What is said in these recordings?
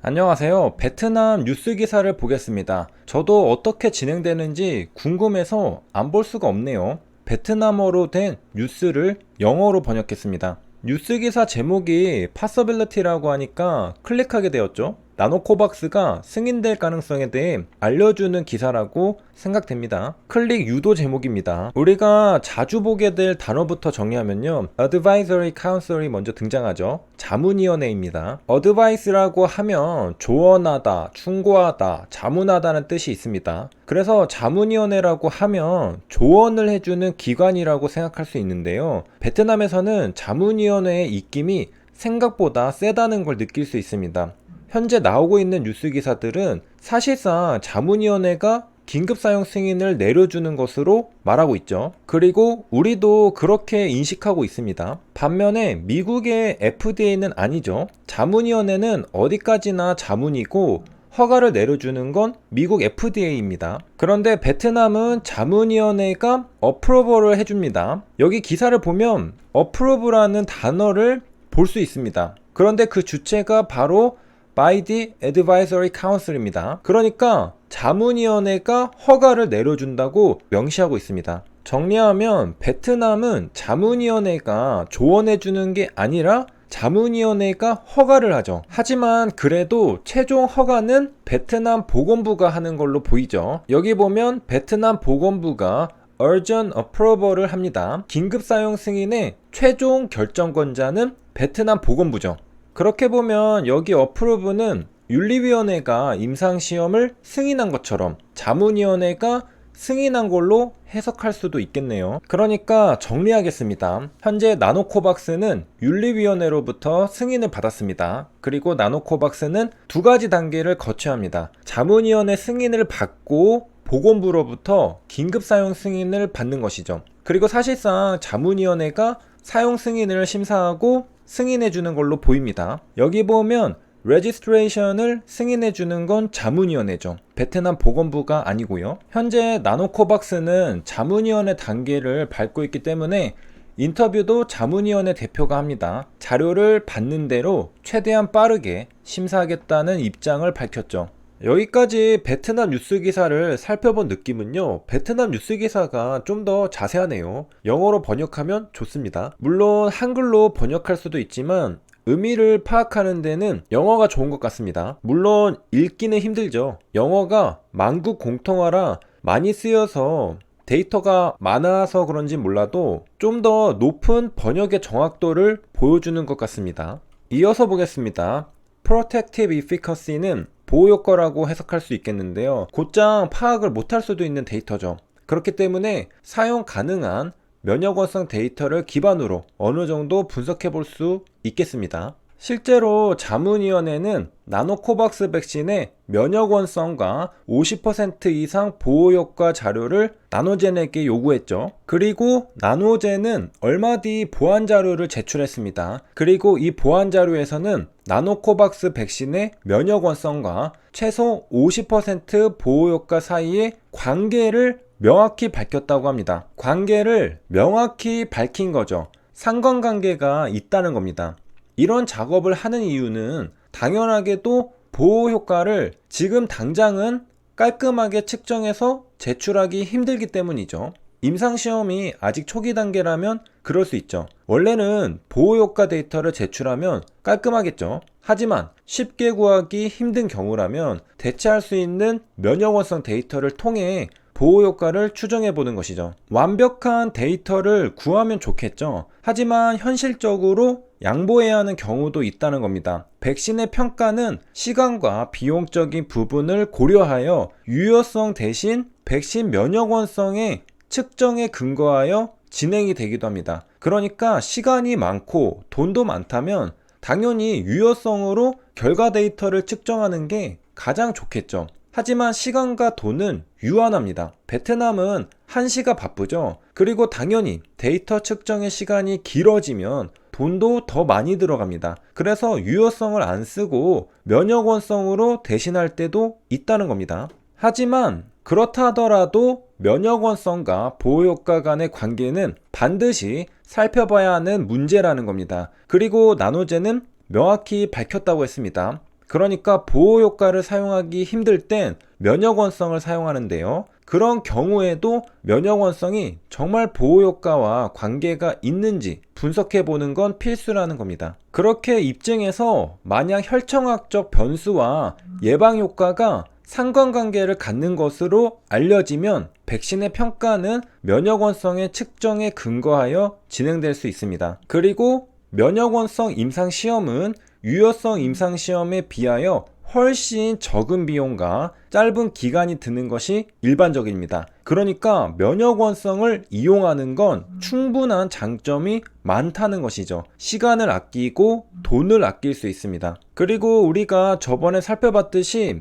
안녕하세요. 베트남 뉴스 기사를 보겠습니다. 저도 어떻게 진행되는지 궁금해서 안 볼 수가 없네요. 베트남어로 된 뉴스를 영어로 번역했습니다. 뉴스 기사 제목이 possibility라고 하니까 클릭하게 되었죠. 나노코박스가 승인될 가능성에 대해 알려주는 기사라고 생각됩니다. 클릭 유도 제목입니다. 우리가 자주 보게 될 단어부터 정리하면요, Advisory Council이 먼저 등장하죠. 자문위원회입니다. Advice라고 하면 조언하다, 충고하다, 자문하다는 뜻이 있습니다. 그래서 자문위원회라고 하면 조언을 해주는 기관이라고 생각할 수 있는데요, 베트남에서는 자문위원회의 입김이 생각보다 세다는 걸 느낄 수 있습니다. 현재 나오고 있는 뉴스 기사들은 사실상 자문위원회가 긴급사용 승인을 내려주는 것으로 말하고 있죠. 그리고 우리도 그렇게 인식하고 있습니다. 반면에 미국의 FDA는 아니죠. 자문위원회는 어디까지나 자문이고 허가를 내려주는 건 미국 FDA입니다. 그런데 베트남은 자문위원회가 어프로벌을 해줍니다. 여기 기사를 보면 어프로브라는 단어를 볼 수 있습니다. 그런데 그 주체가 바로 by the Advisory Council입니다. 그러니까 자문위원회가 허가를 내려준다고 명시하고 있습니다. 정리하면 베트남은 자문위원회가 조언해주는 게 아니라 자문위원회가 허가를 하죠. 하지만 그래도 최종 허가는 베트남 보건부가 하는 걸로 보이죠. 여기 보면 베트남 보건부가 Urgent Approval을 합니다. 긴급사용 승인의 최종 결정권자는 베트남 보건부죠. 그렇게 보면 여기 어프로브는 윤리위원회가 임상시험을 승인한 것처럼 자문위원회가 승인한 걸로 해석할 수도 있겠네요. 그러니까 정리하겠습니다. 현재 나노코박스는 윤리위원회로부터 승인을 받았습니다. 그리고 나노코박스는 두 가지 단계를 거쳐야 합니다. 자문위원회 승인을 받고 보건부로부터 긴급사용 승인을 받는 것이죠. 그리고 사실상 자문위원회가 사용 승인을 심사하고 승인해주는 걸로 보입니다. 여기 보면 레지스트레이션을 승인해주는 건 자문위원회죠. 베트남 보건부가 아니고요. 현재 나노코박스는 자문위원회 단계를 밟고 있기 때문에 인터뷰도 자문위원회 대표가 합니다. 자료를 받는 대로 최대한 빠르게 심사하겠다는 입장을 밝혔죠. 여기까지 베트남 뉴스 기사를 살펴본 느낌은요, 베트남 뉴스 기사가 좀 더 자세하네요. 영어로 번역하면 좋습니다. 물론 한글로 번역할 수도 있지만 의미를 파악하는 데는 영어가 좋은 것 같습니다. 물론 읽기는 힘들죠. 영어가 만국 공통어라 많이 쓰여서 데이터가 많아서 그런지 몰라도 좀 더 높은 번역의 정확도를 보여주는 것 같습니다. 이어서 보겠습니다. Protective Efficacy는 보호효과라고 해석할 수 있겠는데요, 곧장 파악을 못할 수도 있는 데이터죠. 그렇기 때문에 사용 가능한 면역원성 데이터를 기반으로 어느 정도 분석해 볼 수 있겠습니다. 실제로 자문위원회는 나노코박스 백신의 면역원성과 50% 이상 보호효과 자료를 나노젠에게 요구했죠. 그리고 나노젠은 얼마 뒤 보완자료를 제출했습니다. 그리고 이 보완자료에서는 나노코박스 백신의 면역원성과 최소 50% 보호효과 사이의 관계를 명확히 밝혔다고 합니다. 관계를 명확히 밝힌 거죠. 상관관계가 있다는 겁니다. 이런 작업을 하는 이유는 당연하게도 보호 효과를 지금 당장은 깔끔하게 측정해서 제출하기 힘들기 때문이죠. 임상시험이 아직 초기 단계라면 그럴 수 있죠. 원래는 보호 효과 데이터를 제출하면 깔끔하겠죠. 하지만 쉽게 구하기 힘든 경우라면 대체할 수 있는 면역원성 데이터를 통해 보호효과를 추정해보는 것이죠. 완벽한 데이터를 구하면 좋겠죠. 하지만 현실적으로 양보해야 하는 경우도 있다는 겁니다. 백신의 평가는 시간과 비용적인 부분을 고려하여 유효성 대신 백신 면역원성의 측정에 근거하여 진행이 되기도 합니다. 그러니까 시간이 많고 돈도 많다면 당연히 유효성으로 결과 데이터를 측정하는 게 가장 좋겠죠. 하지만 시간과 돈은 유한합니다. 베트남은 한시가 바쁘죠. 그리고 당연히 데이터 측정의 시간이 길어지면 돈도 더 많이 들어갑니다. 그래서 유효성을 안 쓰고 면역원성으로 대신할 때도 있다는 겁니다. 하지만 그렇다 하더라도 면역원성과 보호효과 간의 관계는 반드시 살펴봐야 하는 문제라는 겁니다. 그리고 나노젠은 명확히 밝혔다고 했습니다. 그러니까 보호 효과를 사용하기 힘들 땐 면역원성을 사용하는데요. 그런 경우에도 면역원성이 정말 보호 효과와 관계가 있는지 분석해 보는 건 필수라는 겁니다. 그렇게 입증해서 만약 혈청학적 변수와 예방 효과가 상관관계를 갖는 것으로 알려지면 백신의 평가는 면역원성의 측정에 근거하여 진행될 수 있습니다. 그리고 면역원성 임상시험은 유효성 임상시험에 비하여 훨씬 적은 비용과 짧은 기간이 드는 것이 일반적입니다. 그러니까 면역원성을 이용하는 건 충분한 장점이 많다는 것이죠. 시간을 아끼고 돈을 아낄 수 있습니다. 그리고 우리가 저번에 살펴봤듯이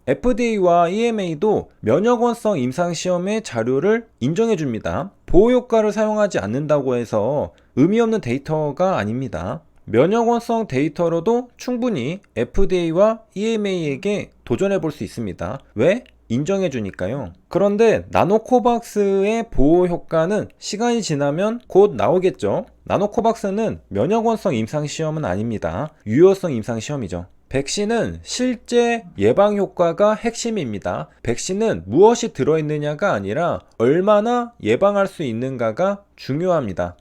FDA와 EMA도 면역원성 임상시험의 자료를 인정해 줍니다. 보호효과를 사용하지 않는다고 해서 의미 없는 데이터가 아닙니다. 면역원성 데이터로도 충분히 FDA와 EMA에게 도전해 볼 수 있습니다. 왜? 인정해 주니까요. 그런데 나노코박스의 보호 효과는 시간이 지나면 곧 나오겠죠. 나노코박스는 면역원성 임상시험은 아닙니다. 유효성 임상시험이죠. 백신은 실제 예방 효과가 핵심입니다. 백신은 무엇이 들어있느냐가 아니라 얼마나 예방할 수 있는가가 중요합니다.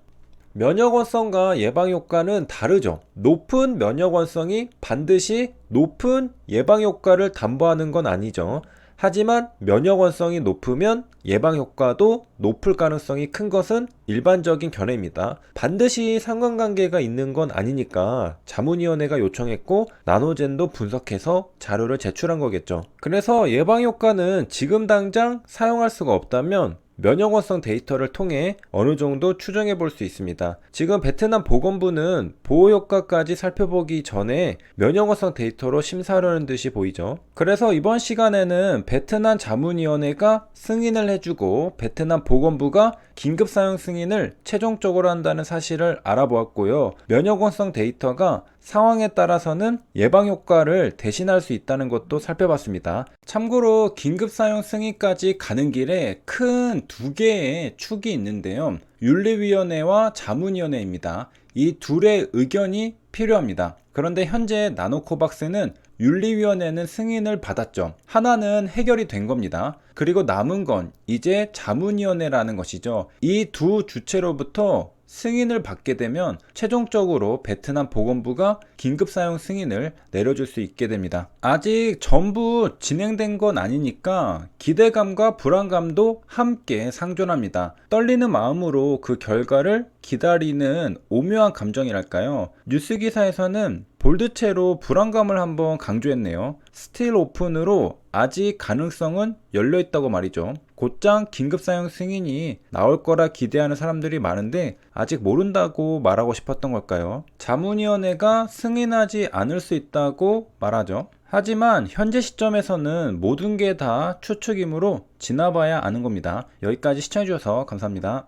면역원성과 예방효과는 다르죠. 높은 면역원성이 반드시 높은 예방효과를 담보하는 건 아니죠. 하지만 면역원성이 높으면 예방효과도 높을 가능성이 큰 것은 일반적인 견해입니다. 반드시 상관관계가 있는 건 아니니까 자문위원회가 요청했고 나노젠도 분석해서 자료를 제출한 거겠죠. 그래서 예방효과는 지금 당장 사용할 수가 없다면 면역원성 데이터를 통해 어느 정도 추정해 볼 수 있습니다. 지금 베트남 보건부는 보호효과까지 살펴보기 전에 면역원성 데이터로 심사하려는 듯이 보이죠. 그래서 이번 시간에는 베트남 자문위원회가 승인을 해주고 베트남 보건부가 긴급사용 승인을 최종적으로 한다는 사실을 알아보았고요. 면역원성 데이터가 상황에 따라서는 예방효과를 대신할 수 있다는 것도 살펴봤습니다. 참고로 긴급사용 승인까지 가는 길에 큰 두 개의 축이 있는데요. 윤리위원회와 자문위원회입니다. 이 둘의 의견이 필요합니다. 그런데 현재 나노코박스는 윤리위원회는 승인을 받았죠. 하나는 해결이 된 겁니다. 그리고 남은 건 이제 자문위원회라는 것이죠. 이 두 주체로부터 승인을 받게 되면 최종적으로 베트남 보건부가 긴급사용 승인을 내려줄 수 있게 됩니다. 아직 전부 진행된 건 아니니까 기대감과 불안감도 함께 상존합니다. 떨리는 마음으로 그 결과를 기다리는 오묘한 감정이랄까요. 뉴스 기사에서는 볼드체로 불안감을 한번 강조했네요. 스틸 오픈으로 아직 가능성은 열려있다고 말이죠. 곧장 긴급사용 승인이 나올 거라 기대하는 사람들이 많은데 아직 모른다고 말하고 싶었던 걸까요? 자문위원회가 승인하지 않을 수 있다고 말하죠. 하지만 현재 시점에서는 모든 게 다 추측이므로 지나봐야 아는 겁니다. 여기까지 시청해주셔서 감사합니다.